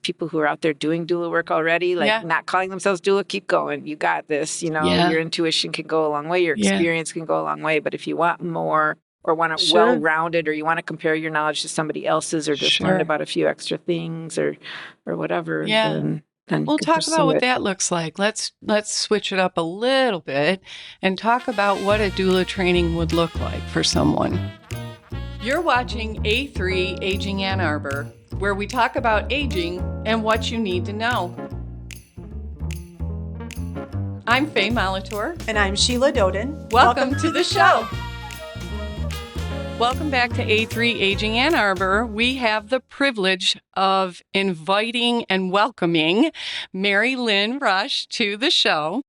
people who are out there doing doula work already, like not calling themselves doula, keep going. You got this. You know, your intuition can go a long way. Your experience can go a long way. But if you want more or want it well-rounded, or you want to compare your knowledge to somebody else's, or just learn about a few extra things or whatever, then we'll talk about what that looks like. Let's switch it up a little bit and talk about what a doula training would look like for someone. You're watching A3 Aging Ann Arbor, where we talk about aging and what you need to know. I'm Faye Molitor. And I'm Sheila Doden. Welcome to the show. Welcome back to A3 Aging Ann Arbor. We have the privilege of inviting and welcoming Merilynne Rush to the show.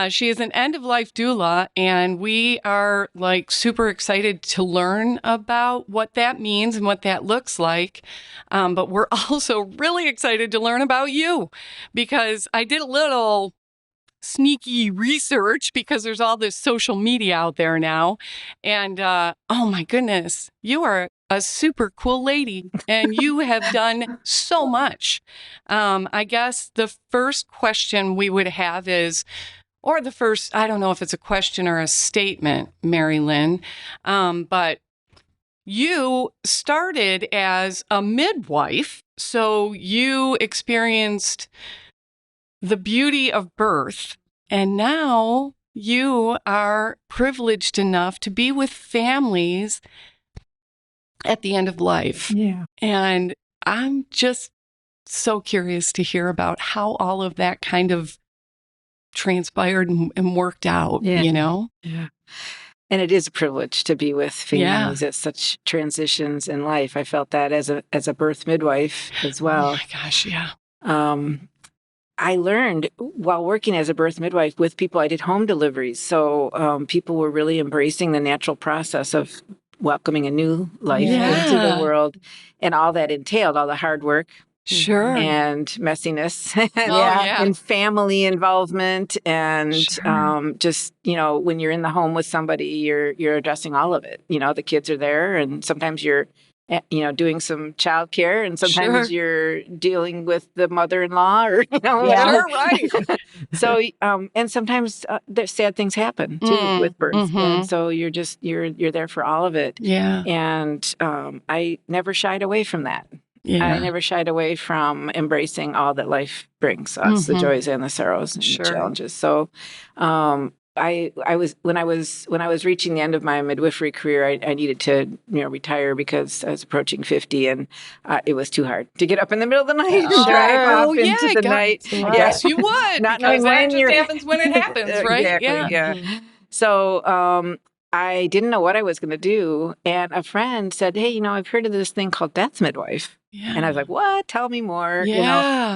She is an end-of-life doula, and we are super excited to learn about what that means and what that looks like. But we're also really excited to learn about you, because I did a little sneaky research, because there's all this social media out there now. And oh my goodness, you are a super cool lady, and you have done so much. I guess the first question we would have is, I don't know if it's a question or a statement, Merilynne, but you started as a midwife, so you experienced the beauty of birth, and now you are privileged enough to be with families at the end of life. Yeah. And I'm just so curious to hear about how all of that kind of transpired and worked out, you know? Yeah. And it is a privilege to be with families at such transitions in life. I felt that as a birth midwife as well. Oh my gosh, yeah. I learned while working as a birth midwife with people, I did home deliveries. So people were really embracing the natural process of welcoming a new life into the world, and all that entailed, all the hard work. And messiness and family involvement, and just, when you're in the home with somebody, you're addressing all of it. The kids are there, and sometimes you're doing some childcare, and sometimes you're dealing with the mother-in-law, or So and sometimes there's sad things happen too with birth, and so you're there for all of it. And I never shied away from that. I never shied away from embracing all that life brings us, the joys and the sorrows and the challenges. So I was when I was reaching the end of my midwifery career, I needed to retire, because I was approaching 50, and it was too hard to get up in the middle of the night and drive off into the night. Yes, you would. Not because knowing that when just happens when it happens, right? Exactly, So I didn't know what I was going to do, and a friend said, "Hey, I've heard of this thing called death midwife." And I was like, "What? Tell me more."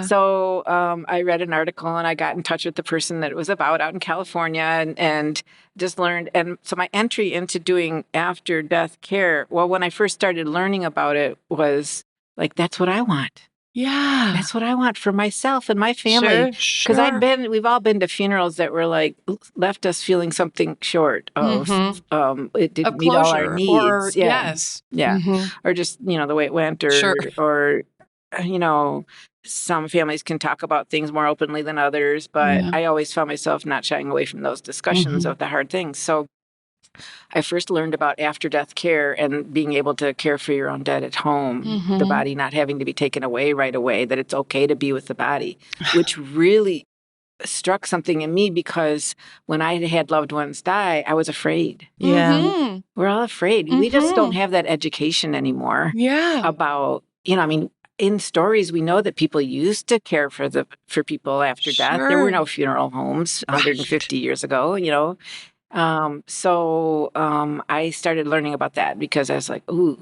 So I read an article, and I got in touch with the person that it was about out in California, and just learned. And so my entry into doing after death care, well, when I first started learning about it, was like, that's what I want. Yeah. That's what I want for myself and my family. Because we've all been to funerals that were left us feeling something short of, it didn't meet all our needs. Or just, the way it went, or some families can talk about things more openly than others, but I always found myself not shying away from those discussions of the hard things. So I first learned about after-death care and being able to care for your own dead at home, the body not having to be taken away right away, that it's okay to be with the body, which really struck something in me, because when I had loved ones die, I was afraid. We're all afraid. We just don't have that education anymore about, in stories, we know that people used to care for people after death. There were no funeral homes 150 years ago, So I started learning about that, because I was like, ooh,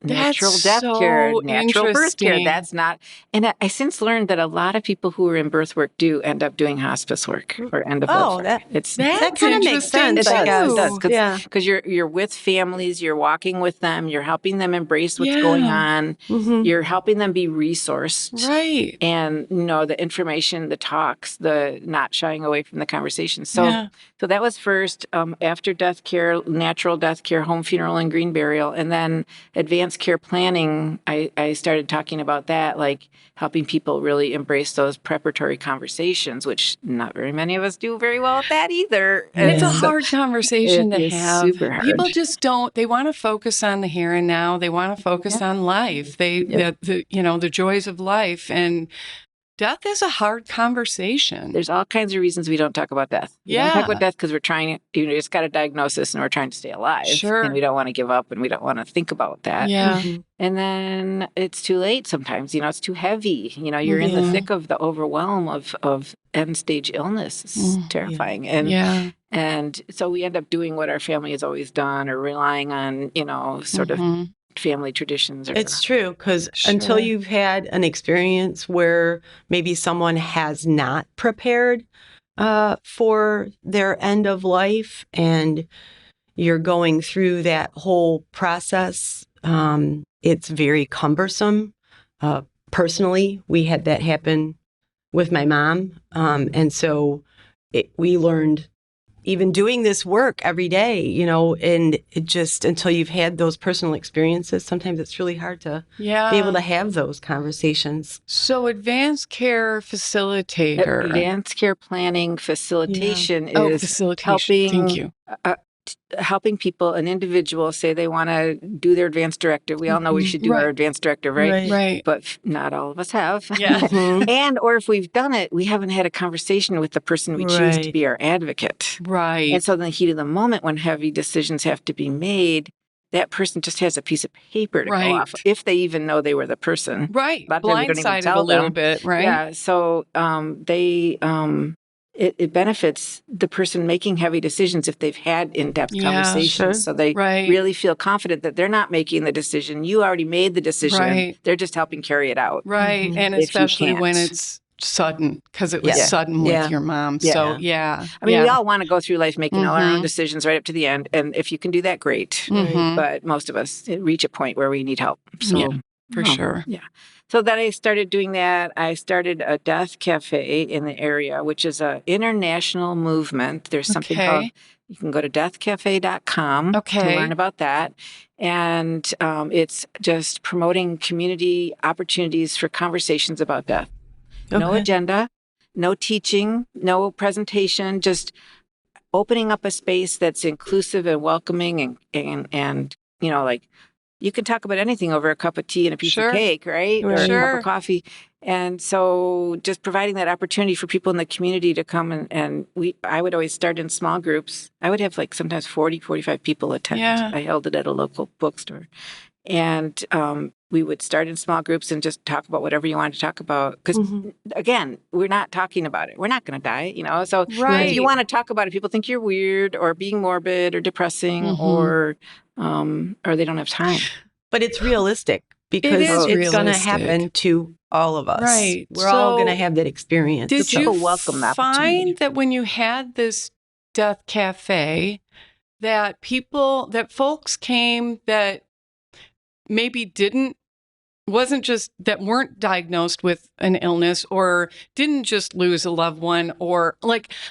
natural death care, natural birth care. That's not. And I since learned that a lot of people who are in birth work do end up doing hospice work or end of life work. That kind of makes sense. It does. Because you're with families, you're walking with them, you're helping them embrace what's going on, you're helping them be resourced. Right. And, the information, the talks, the not shying away from the conversation. So that was first. after death care, natural death care, home funeral, and green burial. And then advanced care planning, I started talking about that, like helping people really embrace those preparatory conversations, which not very many of us do very well at that either. And it's a hard conversation to have. Super hard. People just don't, they want to focus on the here and now. They want to focus on life. The joys of life. And death is a hard conversation. There's all kinds of reasons we don't talk about death. We don't talk about death because we're trying to, it's got a diagnosis and we're trying to stay alive. Sure. And we don't want to give up and we don't want to think about that. Yeah. And then it's too late sometimes. It's too heavy. You're in the thick of the overwhelm of end stage illness. It's terrifying. And so we end up doing what our family has always done or relying on, sort of family traditions. It's true, because until you've had an experience where maybe someone has not prepared for their end of life and you're going through that whole process, it's very cumbersome. Personally, we had that happen with my mom. And so we learned, even doing this work every day, and it just, until you've had those personal experiences, sometimes it's really hard to be able to have those conversations. So advanced care facilitator. Advanced care planning facilitation is facilitation. Thank you. Helping people, an individual, say they want to do their advanced directive. We all know we should do our advanced directive, right? Right. But not all of us have. Yeah. And, or if we've done it, we haven't had a conversation with the person we choose to be our advocate. Right. And so in the heat of the moment, when heavy decisions have to be made, that person just has a piece of paper to go off, if they even know they were the person. Right. A lot of times they don't even tell a little bit, right? Yeah. So it benefits the person making heavy decisions if they've had in-depth conversations. Sure. So they really feel confident that they're not making the decision. You already made the decision. Right. They're just helping carry it out. Right. And especially when it's sudden, because it was sudden with your mom. So, I mean, we all want to go through life making all our own decisions right up to the end. And if you can do that, great. But most of us reach a point where we need help. So, for sure. Yeah. So then I started doing that. I started a death cafe in the area, which is an international movement. There's something called, you can go to deathcafe.com to learn about that. And it's just promoting community opportunities for conversations about death. No agenda, no teaching, no presentation, just opening up a space that's inclusive and welcoming and like, you can talk about anything over a cup of tea and a piece of cake, right? Or a cup of coffee. And so just providing that opportunity for people in the community to come I would always start in small groups. I would have like sometimes 40, 45 people attend. Yeah. I held it at a local bookstore. And we would start in small groups and just talk about whatever you wanted to talk about. Because, again, we're not talking about it. We're not going to die, So if you want to talk about it, people think you're weird or being morbid or depressing or they don't have time. But it's realistic because it's going to happen to all of us. Right. We're all going to have that experience. Did you welcome that find that when you had this death cafe, that folks came that maybe weren't diagnosed with an illness or didn't just lose a loved one, or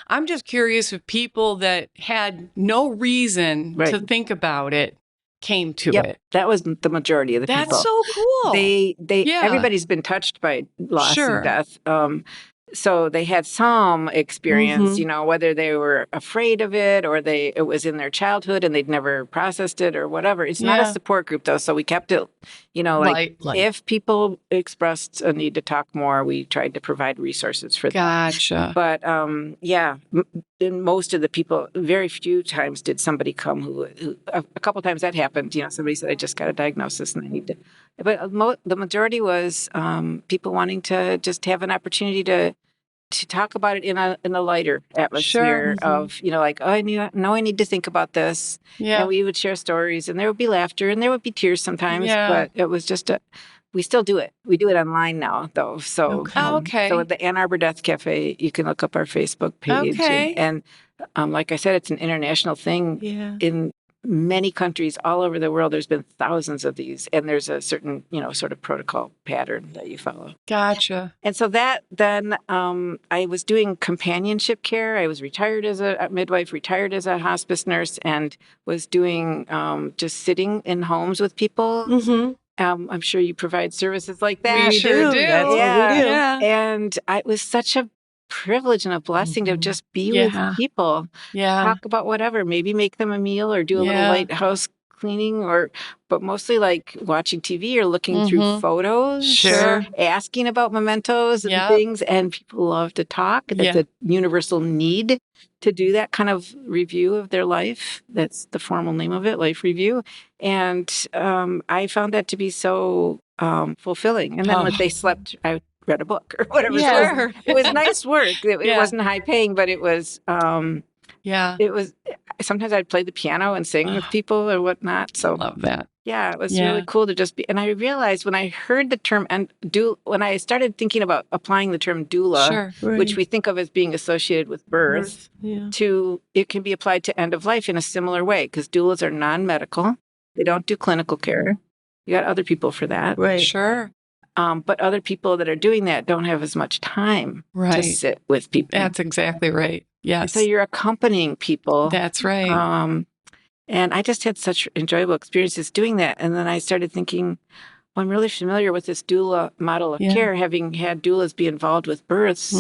I'm just curious if people that had no reason to think about it came to it. That was the majority of the people. That's so cool. Everybody's been touched by loss and death. So they had some experience, whether they were afraid of it or it was in their childhood and they'd never processed it or whatever. It's not a support group though. So we kept it, light. If people expressed a need to talk more, we tried to provide resources for them. Gotcha. But most of the people, very few times did somebody come who a couple times that happened, somebody said, I just got a diagnosis and I need to, but the majority was people wanting to just have an opportunity to talk about it in a lighter atmosphere of, I need to think about this. Yeah. And we would share stories and there would be laughter and there would be tears sometimes, but it was just we still do it. We do it online now, though. So, so at the Ann Arbor Death Cafe, you can look up our Facebook page. And like I said, it's an international thing. Yeah. many countries all over the world. There's been thousands of these, and there's a certain, sort of protocol pattern that you follow. Gotcha. And so then I was doing companionship care. I was retired as a midwife, retired as a hospice nurse, and was doing just sitting in homes with people. Mm-hmm. I'm sure you provide services like that. We sure do. That's what we do. Yeah. And it was such a privilege and a blessing to just be with people. Yeah. Talk about whatever, maybe make them a meal or do a little light house cleaning, but mostly like watching TV or looking through photos. Sure. Asking about mementos and things. And people love to talk. That's a universal need to do that kind of review of their life. That's the formal name of it, life review. And I found that to be so fulfilling. And then when they slept, I read a book or whatever. Yeah. So it was nice work. It wasn't high paying, but it was, it was, sometimes I'd play the piano and sing with people or whatnot. So love that. Yeah, it was really cool to just be. And I realized when I heard the term when I started thinking about applying the term doula, which we think of as being associated with birth, it can be applied to end of life in a similar way, because doulas are non-medical. They don't do clinical care. You got other people for that. Right. Sure. But other people that are doing that don't have as much time to sit with people. That's exactly right. Yes. So you're accompanying people. That's right. And I just had such enjoyable experiences doing that. And then I started thinking, well, I'm really familiar with this doula model of care, having had doulas be involved with births.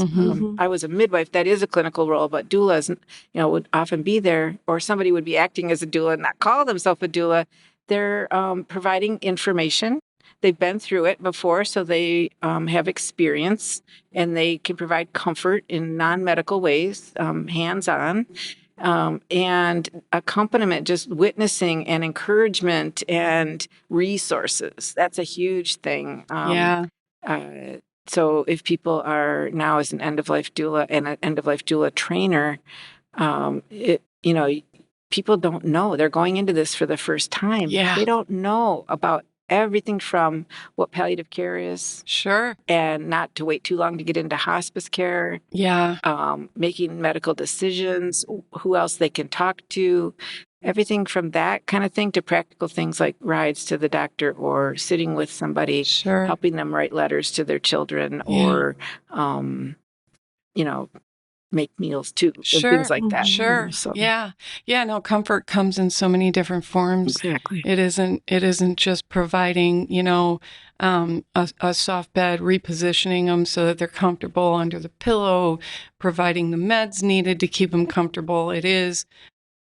I was a midwife. That is a clinical role, but doulas, would often be there, or somebody would be acting as a doula and not call themselves a doula. They're providing information. They've been through it before, so they have experience, and they can provide comfort in non-medical ways, hands-on. And accompaniment, just witnessing and encouragement and resources. That's a huge thing. So if people are now as an end-of-life doula and an end-of-life doula trainer, people don't know. They're going into this for the first time. Yeah. They don't know about everything from what palliative care is. Sure. And not to wait too long to get into hospice care. Yeah. Making medical decisions, who else they can talk to, everything from that kind of thing to practical things like rides to the doctor or sitting with somebody, helping them write letters to their children or, make meals too, and things like that. Sure. So. Yeah. No, comfort comes in so many different forms. Exactly. It isn't just providing, a soft bed, repositioning them so that they're comfortable under the pillow, providing the meds needed to keep them comfortable. It is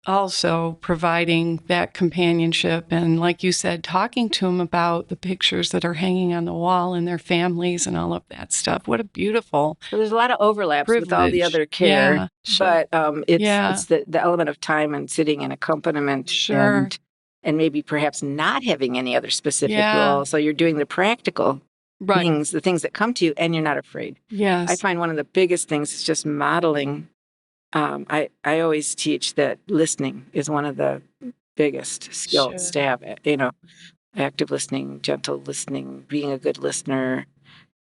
also providing that companionship and, like you said, talking to them about the pictures that are hanging on the wall and their families and all of that stuff. What a beautiful So there's a lot of overlaps with all the other care, but it's the element of time and sitting and accompaniment and maybe perhaps not having any other specific role. So you're doing the practical things, the things that come to you, and you're not afraid. Yes. I find one of the biggest things is just modeling. I always teach that listening is one of the biggest skills to have, active listening, gentle listening, being a good listener.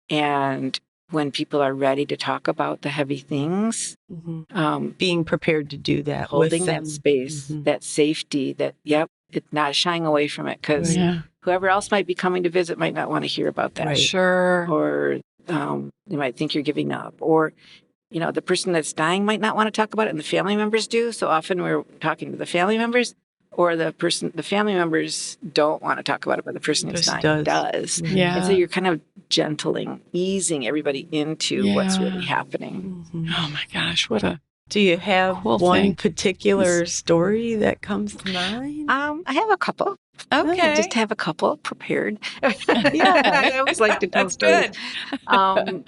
And when people are ready to talk about the heavy things, being prepared to do that, holding that space, that safety, it's not shying away from it, because whoever else might be coming to visit might not want to hear about that. Right. Sure. Or they might think you're giving up, or the person that's dying might not want to talk about it, and the family members do. So often we're talking to the family members, or the family members don't want to talk about it, but the person who's dying does. Yeah. And so you're kind of gentling, easing everybody into what's really happening. Oh my gosh, do you have one particular story that comes to mind? I have a couple. Okay. Just have a couple prepared. I always like to tell stories. Good.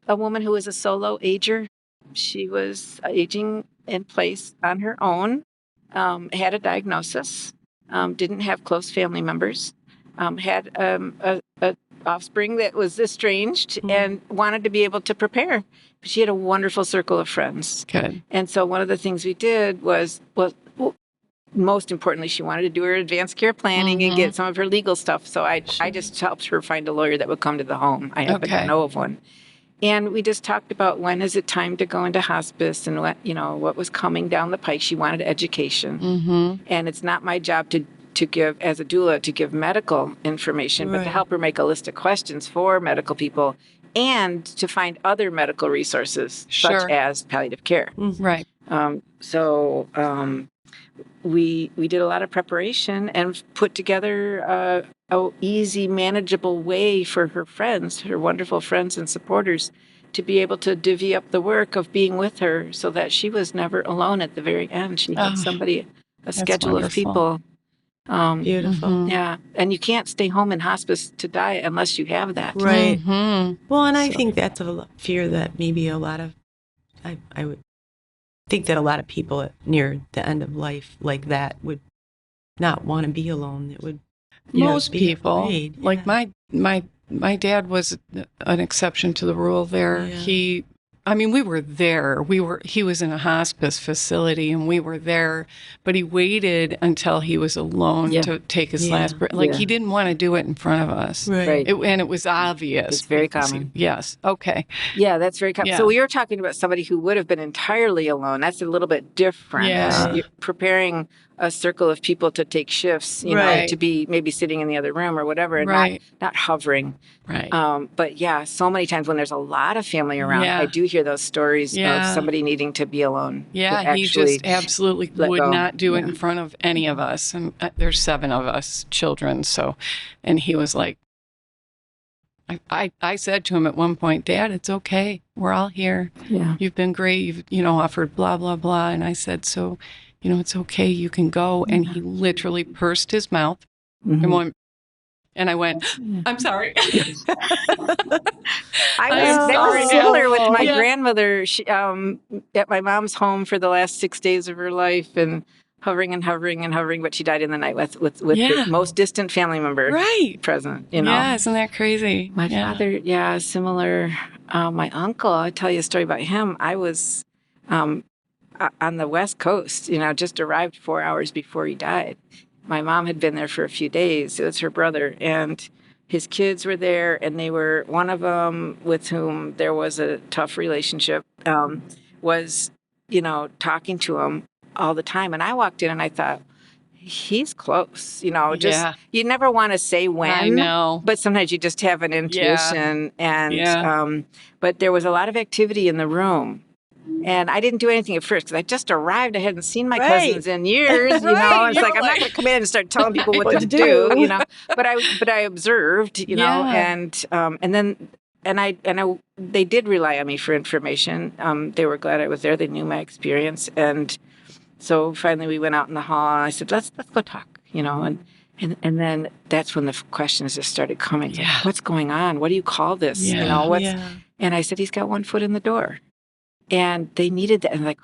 A woman who was a solo ager. She was aging in place on her own, had a diagnosis, didn't have close family members, had a offspring that was estranged and wanted to be able to prepare. She had a wonderful circle of friends. Good. And so one of the things we did was most importantly, she wanted to do her advanced care planning and get some of her legal stuff. So I just helped her find a lawyer that would come to the home. I happen to know of one. And we just talked about when is it time to go into hospice and what was coming down the pike. She wanted education. And it's not my job to give, as a doula, to give medical information, but to help her make a list of questions for medical people and to find other medical resources, such as palliative care. Right. We did a lot of preparation and put together a easy, manageable way for her friends, her wonderful friends and supporters, to be able to divvy up the work of being with her so that she was never alone at the very end. She had somebody, a schedule of people. Beautiful. Yeah. And you can't stay home in hospice to die unless you have that. Right. Well, and I think that's a fear that maybe a lot of, I would think that a lot of people near the end of life like that would not want to be alone. It would most people afraid. Like my dad was an exception to the rule there. We were there. He was in a hospice facility and we were there, but he waited until he was alone to take his last breath. He didn't want to do it in front of us. Right. And it was obvious. It's very common. Yes. Okay. Yeah, that's very common. So we were talking about somebody who would have been entirely alone. That's a little bit different. Yeah. You're preparing a circle of people to take shifts, to be maybe sitting in the other room or whatever, and not hovering. Right. But so many times when there's a lot of family around, I do hear those stories of somebody needing to be alone. Yeah, he just absolutely would not do it in front of any of us. And there's 7 of us children. And he was like, I said to him at one point, Dad, it's okay. We're all here. Yeah. You've been great. You've, offered blah, blah, blah. And I said, so, it's okay. You can go. And he literally pursed his mouth and I went, I'm sorry. That was similar with my grandmother. She, at my mom's home for the last 6 days of her life, and hovering and hovering and hovering, but she died in the night with the most distant family member present. Yeah, isn't that crazy? My father, similar. My uncle, I'll tell you a story about him. I was on the West Coast, just arrived 4 hours before he died. My mom had been there for a few days. It was her brother, and his kids were there, and they were, one of them with whom there was a tough relationship, was, talking to him all the time. And I walked in and I thought, he's close, you never want to say when, I know, but sometimes you just have an intuition. And, but there was a lot of activity in the room. And I didn't do anything at first because I just arrived. I hadn't seen my cousins in years, It's like, I'm not going to come in and start telling people what to do, But I observed, and then they did rely on me for information. They were glad I was there. They knew my experience, and so finally we went out in the hall. And I said, let's go talk, and then that's when the questions just started coming. Yeah. Like, what's going on? What do you call this? Yeah. And I said, he's got one foot in the door. And they needed that. And like,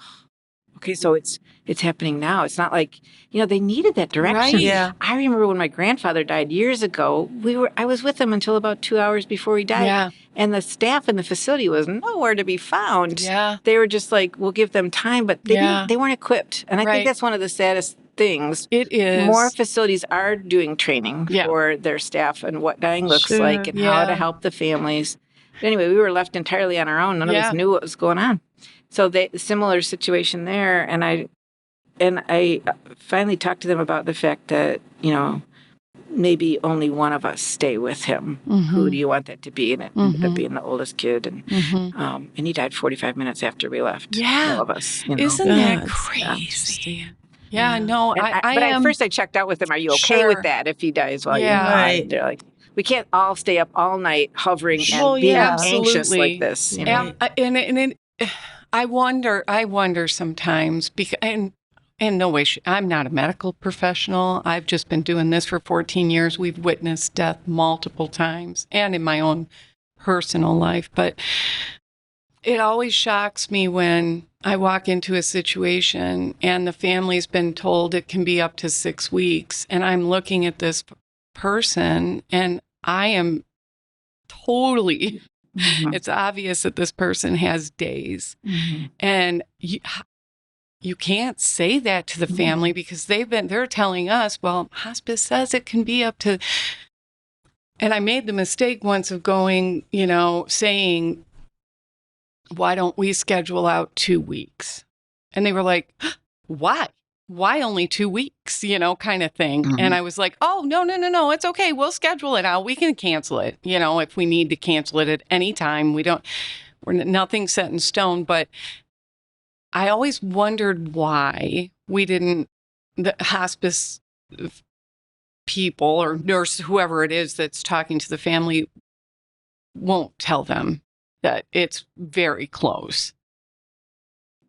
okay, so it's happening now. It's not like, they needed that direction. Right. Yeah. I remember when my grandfather died years ago, I was with him until about 2 hours before he died. Yeah. And the staff in the facility was nowhere to be found. Yeah. They were just like, we'll give them time, but they weren't equipped. And I think that's one of the saddest things. It is. More facilities are doing training for their staff and what dying looks like and how to help the families. But anyway, we were left entirely on our own. None of us knew what was going on. So similar situation there, and I finally talked to them about the fact that maybe only one of us stay with him. Mm-hmm. Who do you want that to be? And it ended up being the oldest kid, and he died 45 minutes after we left. Yeah, all of us. Isn't that crazy? Yeah, no, but at first I checked out with him. Are you okay with that if he dies while you're alive? They're like, we can't all stay up all night hovering and being anxious like this. And I wonder sometimes, because, and no way, I'm not a medical professional. I've just been doing this for 14 years. We've witnessed death multiple times and in my own personal life. But it always shocks me when I walk into a situation and the family's been told it can be up to 6 weeks. And I'm looking at this person and I am totally... Mm-hmm. It's obvious that this person has days. Mm-hmm. And you can't say that to the family because they're telling us, well, hospice says it can be up to, and I made the mistake once of going, saying, why don't we schedule out 2 weeks? And they were like, why? Why only 2 weeks, kind of thing. Mm-hmm. And I was like, oh, no. It's okay. We'll schedule it out. We can cancel it, if we need to cancel it at any time. We're nothing set in stone. But I always wondered why the hospice people or nurse, whoever it is that's talking to the family, won't tell them that it's very close.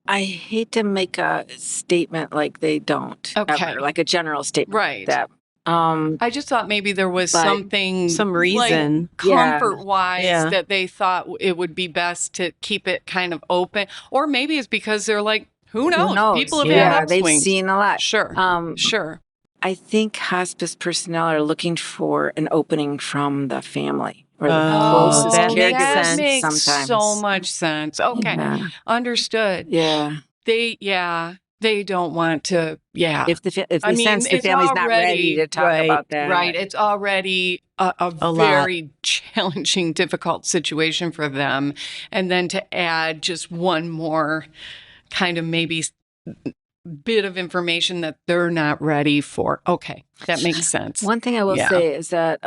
I hate to make a statement like they don't, ever, like a general statement. Right. Like that. I just thought maybe there was some reason, comfort-wise, that they thought it would be best to keep it kind of open. Or maybe it's because they're like, who knows? People have had upswings. They've seen a lot. Sure. I think hospice personnel are looking for an opening from the family or the closest caregivers. That makes sometimes. So much sense. Okay, understood. Yeah. They don't want to. Yeah. If they sense the family's not ready to talk about that, right? It's already a very challenging, difficult situation for them, and then to add just one more kind of maybe bit of information that they're not ready for. Okay, that makes sense. One thing I will say is that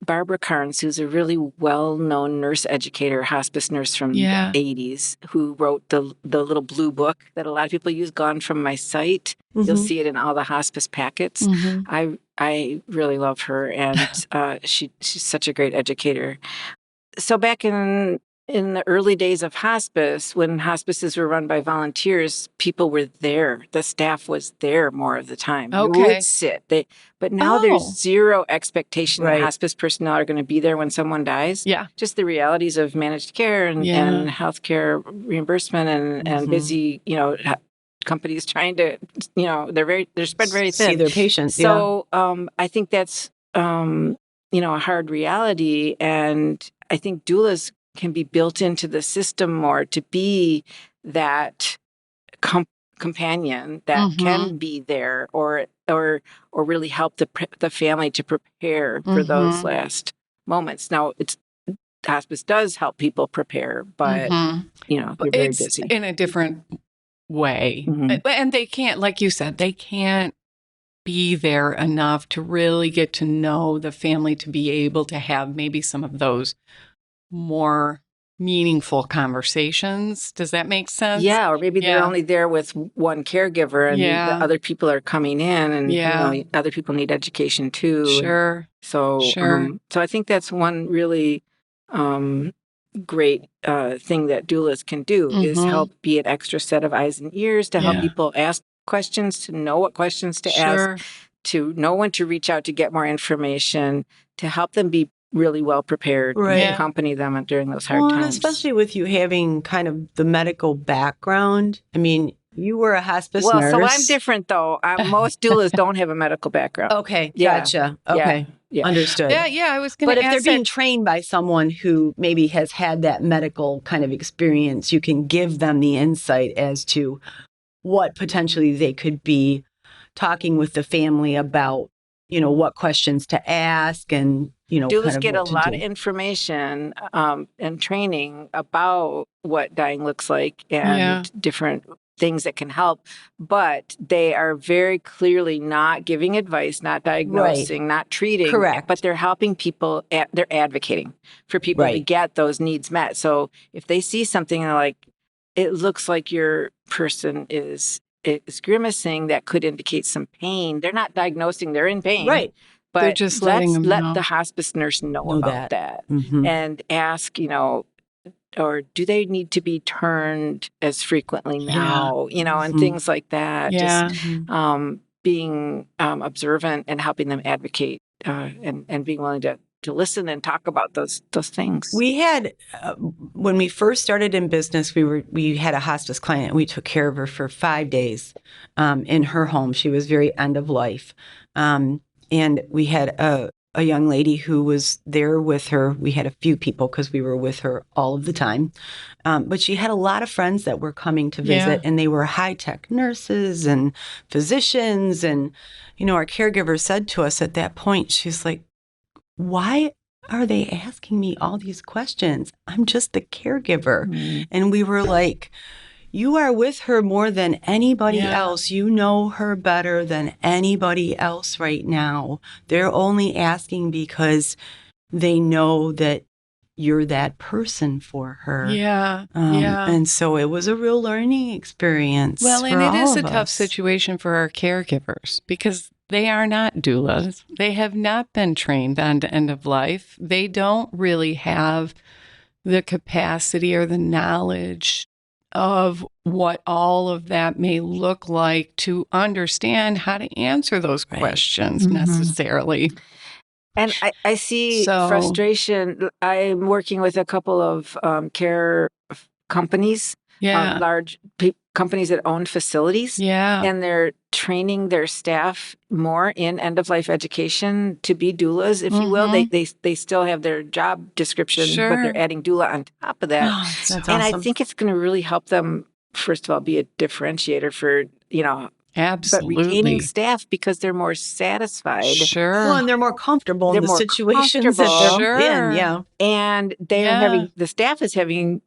Barbara Carnes, who's a really well-known nurse educator, hospice nurse from the 80s, who wrote the little blue book that a lot of people use, Gone From My Sight. Mm-hmm. You'll see it in all the hospice packets. Mm-hmm. I really love her, and she's such a great educator. So back in the early days of hospice, when hospices were run by volunteers, people were there. The staff was there more of the time. Okay. You would sit. But now there's zero expectation that hospice personnel are going to be there when someone dies. Yeah. Just the realities of managed care and healthcare reimbursement and busy, companies trying to, they're spread very thin. See their patients. So I think that's, a hard reality. And I think doulas can be built into the system more to be that companion that can be there or really help the family to prepare for those last moments. Now, hospice does help people prepare, but they're very busy in a different way, and they can't, like you said, they can't be there enough to really get to know the family to be able to have maybe some of those more meaningful conversations. Does that make sense? Yeah, or maybe they're only there with one caregiver and the other people are coming in and other people need education too. Sure. So I think that's one really great thing that doulas can do is help be an extra set of eyes and ears to help people ask questions, to know what questions to ask, to know when to reach out to get more information, to help them be really well prepared and accompany them during those hard times. Especially with you having kind of the medical background. I mean, you were a hospice nurse. So I'm different though. Most doulas don't have a medical background. Okay, gotcha. Okay, understood. Yeah, I was going to ask. But if they're being trained by someone who maybe has had that medical kind of experience, you can give them the insight as to what potentially they could be talking with the family about, what questions to ask and, doulas kind of get a lot of information and training about what dying looks like and different things that can help, but they are very clearly not giving advice, not diagnosing, not treating. Correct. But they're helping people, they're advocating for people to get those needs met. So if they see something and they're like, it looks like your person is grimacing, that could indicate some pain. They're not diagnosing, they're in pain. Right. But they're just letting them let know. the hospice nurse know about that. And ask, or do they need to be turned as frequently now, and things like that. Yeah. Just being observant and helping them advocate and being willing to listen and talk about those things. We had, when we first started in business, we had a hospice client. We took care of her for 5 days in her home. She was very end of life. And we had a young lady who was there with her. We had a few people because we were with her all of the time. But she had a lot of friends that were coming to visit, and they were high-tech nurses and physicians. And, our caregiver said to us at that point, she's like, why are they asking me all these questions? I'm just the caregiver. And we were like, you are with her more than anybody else. You know her better than anybody else right now. They're only asking because they know that you're that person for her. And so it was a real learning experience. Well, for and it all is a of tough us. situation for our caregivers because they are not doulas. They have not been trained on end of life. They don't really have the capacity or the knowledge of what all of that may look like to understand how to answer those questions necessarily. And I see frustration. I'm working with a couple of care companies, large companies that own facilities, and they're training their staff more in end-of-life education to be doulas, if you will. They still have their job description, but they're adding doula on top of that. That's and awesome. I think it's going to really help them, first of all, be a differentiator for, but retaining staff because they're more satisfied. Well, and they're more comfortable in the situations that they're in. And they're having, the staff is having,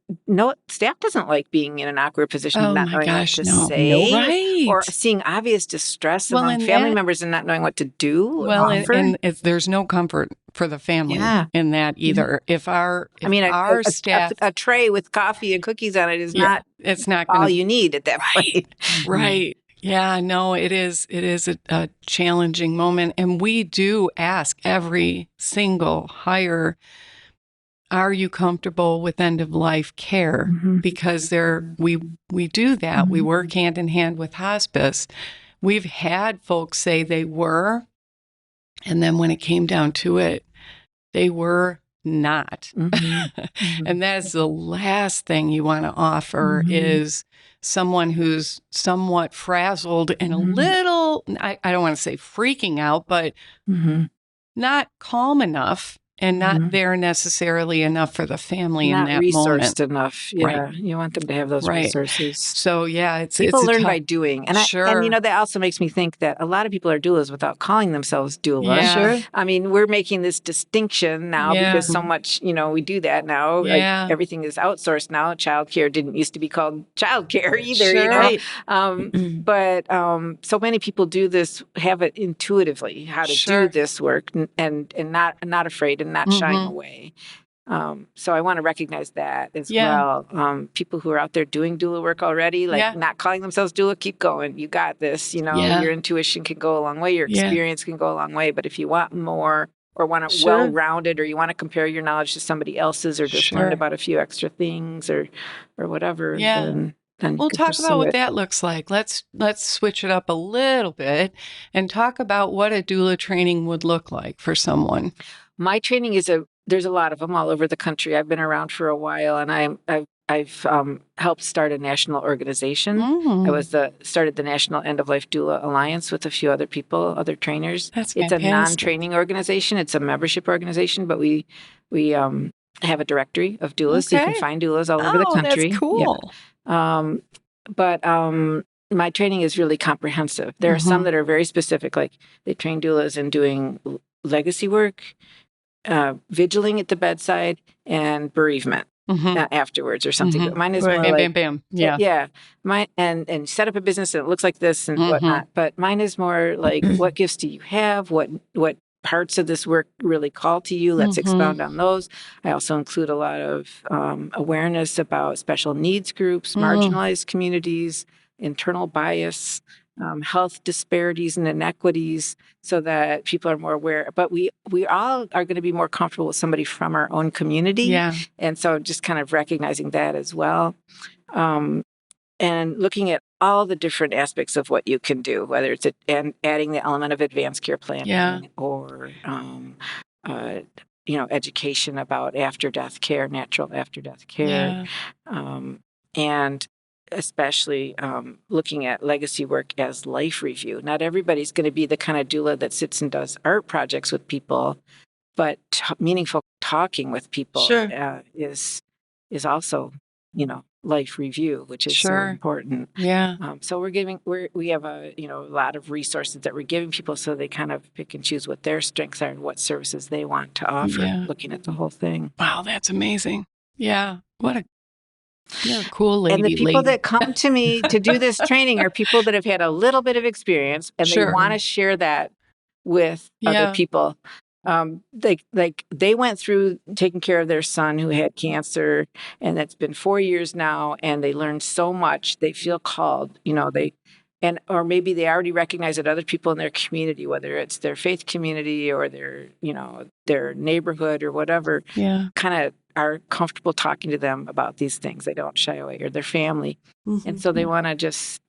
staff doesn't like being in an awkward position of not knowing what to say or seeing obvious distress among family members and not knowing what to do. Well, and there's no comfort for the family in that either. If our staff, a tray with coffee and cookies on it is not, it's not all you need at that point. Right. Yeah, no, it is a challenging moment. And we do ask every single hire, are you comfortable with end of life care? Because we do that. We work hand in hand with hospice. We've had folks say they were, and then when it came down to it, they were not. And that is the last thing you want to offer is someone who's somewhat frazzled and a little, I don't want to say freaking out, but not calm enough and not there necessarily enough for the family in that moment. Not resourced enough. Yeah. You want them to have those resources. So people learn by doing. And and that also makes me think that a lot of people are doulas without calling themselves doulas. I mean, we're making this distinction now because so much, we do that now. Like, everything is outsourced now. Childcare didn't used to be called childcare either, But so many people do this, have it intuitively how to do this work and not afraid and not shying away. So I want to recognize that as well. People who are out there doing doula work already, not calling themselves doula, keep going. You got this. Your intuition can go a long way. Your experience can go a long way. But if you want more or want it well-rounded, or you want to compare your knowledge to somebody else's, or just learn about a few extra things or whatever, then we'll talk about what that looks like. Let's switch it up a little bit and talk about what a doula training would look like for someone. My training there's a lot of them all over the country. I've been around for a while, and I've helped start a national organization. I started the National End of Life Doula Alliance with a few other people, other trainers. It's a non-training organization. It's a membership organization, but we have a directory of doulas. So you can find doulas all over the country. That's cool. But my training is really comprehensive. There are some that are very specific, like they train doulas in doing legacy work, vigiling at the bedside, and bereavement afterwards or something. But mine is more like, bam. and set up a business and it looks like this and whatnot. But mine is more like, what gifts do you have? What parts of this work really call to you? Let's expound on those. I also include a lot of awareness about special needs groups, marginalized communities, internal bias, health disparities and inequities, so that people are more aware. But we all are going to be more comfortable with somebody from our own community. And so just kind of recognizing that as well. And looking at all the different aspects of what you can do, whether it's and adding the element of advanced care planning or education about after-death care, natural after-death care, and especially looking at legacy work as life review. Not everybody's going to be the kind of doula that sits and does art projects with people, but meaningful talking with people is also life review, which is so important. Yeah. So we have a lot of resources that we're giving people so they kind of pick and choose what their strengths are and what services they want to offer, looking at the whole thing. Wow, that's amazing. Yeah. You're a cool lady. And the people that come to me to do this training are people that have had a little bit of experience and they want to share that with other people. They went through taking care of their son who had cancer, and it's been 4 years now, and they learned so much. They feel called, or maybe they already recognize that other people in their community, whether it's their faith community or their neighborhood or whatever, kind of are comfortable talking to them about these things. They don't shy away, or their family. Mm-hmm. And so they want to just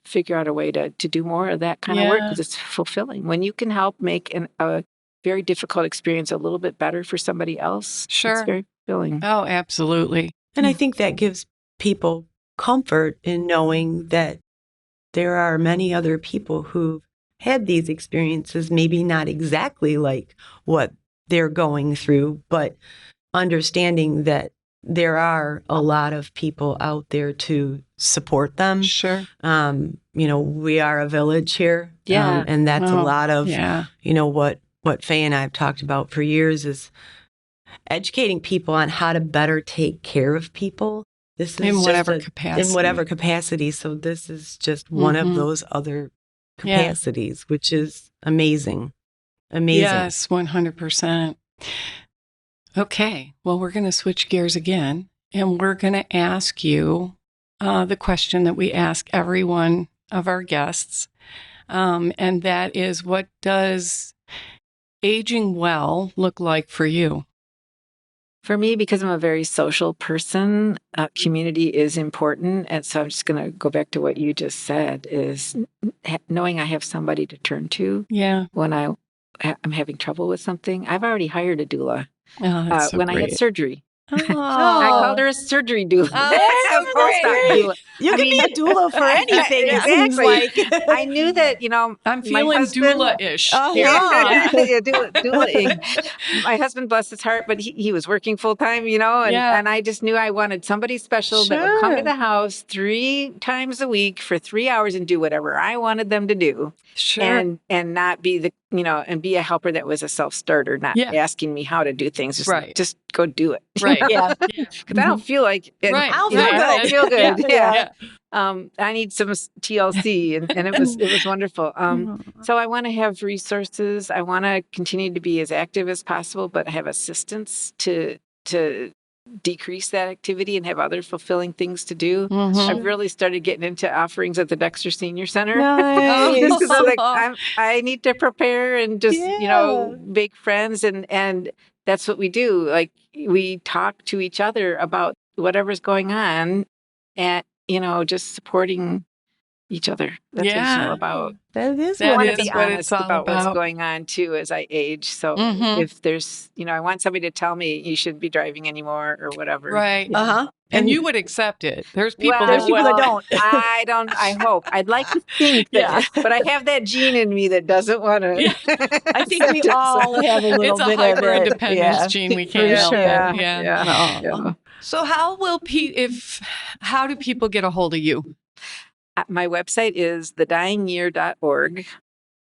figure out a way to do more of that kind of work, because it's fulfilling. When you can help make a very difficult experience a little bit better for somebody else, it's very fulfilling. Oh, absolutely. And I think that gives people comfort in knowing that there are many other people who've had these experiences, maybe not exactly like what they're going through, but understanding that there are a lot of people out there to support them. Sure. We are a village here. Yeah. And that's a lot of, what Faye and I have talked about for years is educating people on how to better take care of people. This is in whatever capacity. In whatever capacity. So this is just one of those other capacities, which is amazing. Amazing. Yes, 100%. Okay. Well, we're going to switch gears again, and we're going to ask you the question that we ask every one of our guests. And that is, what does aging well look like for you? For me, because I'm a very social person, community is important. And so I'm just going to go back to what you just said, is knowing I have somebody to turn to when I'm having trouble with something. I've already hired a doula when I had surgery. Oh. I called her a surgery doula. Doula. You can be a doula for anything. Exactly. I knew that, I'm feeling doula-ish. Doula-ing. My husband, bless his heart, but he was working full time, and I just knew I wanted somebody special that would come to the house 3 times a week for 3 hours and do whatever I wanted them to do. Sure. And not be and be a helper that was a self-starter, not asking me how to do things. Just go do it. Right. Because I don't feel like it. Right. I don't feel good. Yeah. I need some TLC, and it was wonderful. So I want to have resources. I want to continue to be as active as possible, but have assistance to decrease that activity and have other fulfilling things to do. I've really started getting into offerings at the Dexter Senior Center. Nice. Because I'm like, I need to prepare and just make friends, and that's what we do. Like, we talk to each other about whatever's going on, and just supporting each other. That's what it's all about. That is I want to be honest about what's going on too as I age. So if there's, I want somebody to tell me you shouldn't be driving anymore or whatever. Right. And you would accept it. There's people that don't. I don't. I hope. I'd like to think that, but I have that gene in me that doesn't want to. I think we all have a little bit of it. It's a hyper-independence gene. We can't help it. Yeah. So how do people get a hold of you? My website is thedyingyear.org,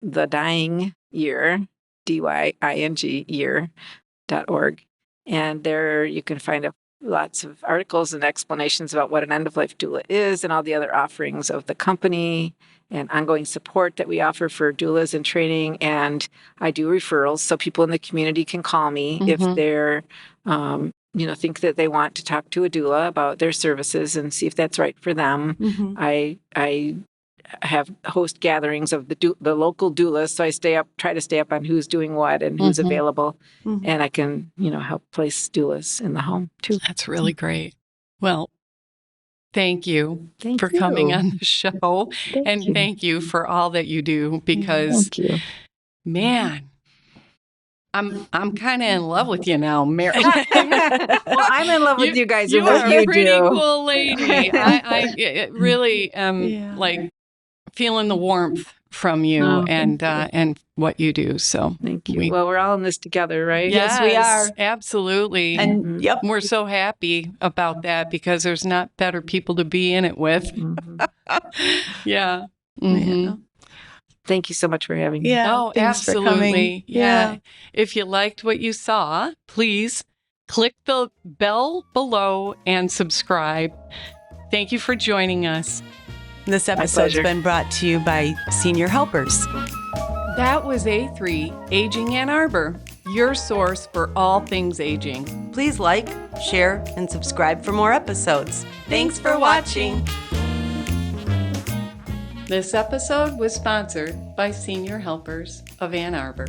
The Dying Year, DYING year.org. And there you can find lots of articles and explanations about what an end-of-life doula is and all the other offerings of the company and ongoing support that we offer for doulas in training. And I do referrals, so people in the community can call me if they're think that they want to talk to a doula about their services and see if that's right for them. I have host gatherings of the local doulas, so I try to stay up on who's doing what and who's available, and I can help place doulas in the home too. That's really great. Well, thank you for coming on the show, thank you for all that you do, because man, I'm kind of in love with you now, Mary. Well, I'm in love with you guys. You are a pretty do. Cool lady. I really am like feeling the warmth from you and what you do. So thank you. Well, we're all in this together, right? Yes, we are. Absolutely. And we're so happy about that because there's not better people to be in it with. Yeah. Thank you so much for having me. Yeah. Absolutely. Yeah. If you liked what you saw, please click the bell below and subscribe. Thank you for joining us. This episode's been brought to you by Senior Helpers. That was A3, Aging Ann Arbor, your source for all things aging. Please like, share, and subscribe for more episodes. Thanks for watching. This episode was sponsored by Senior Helpers of Ann Arbor.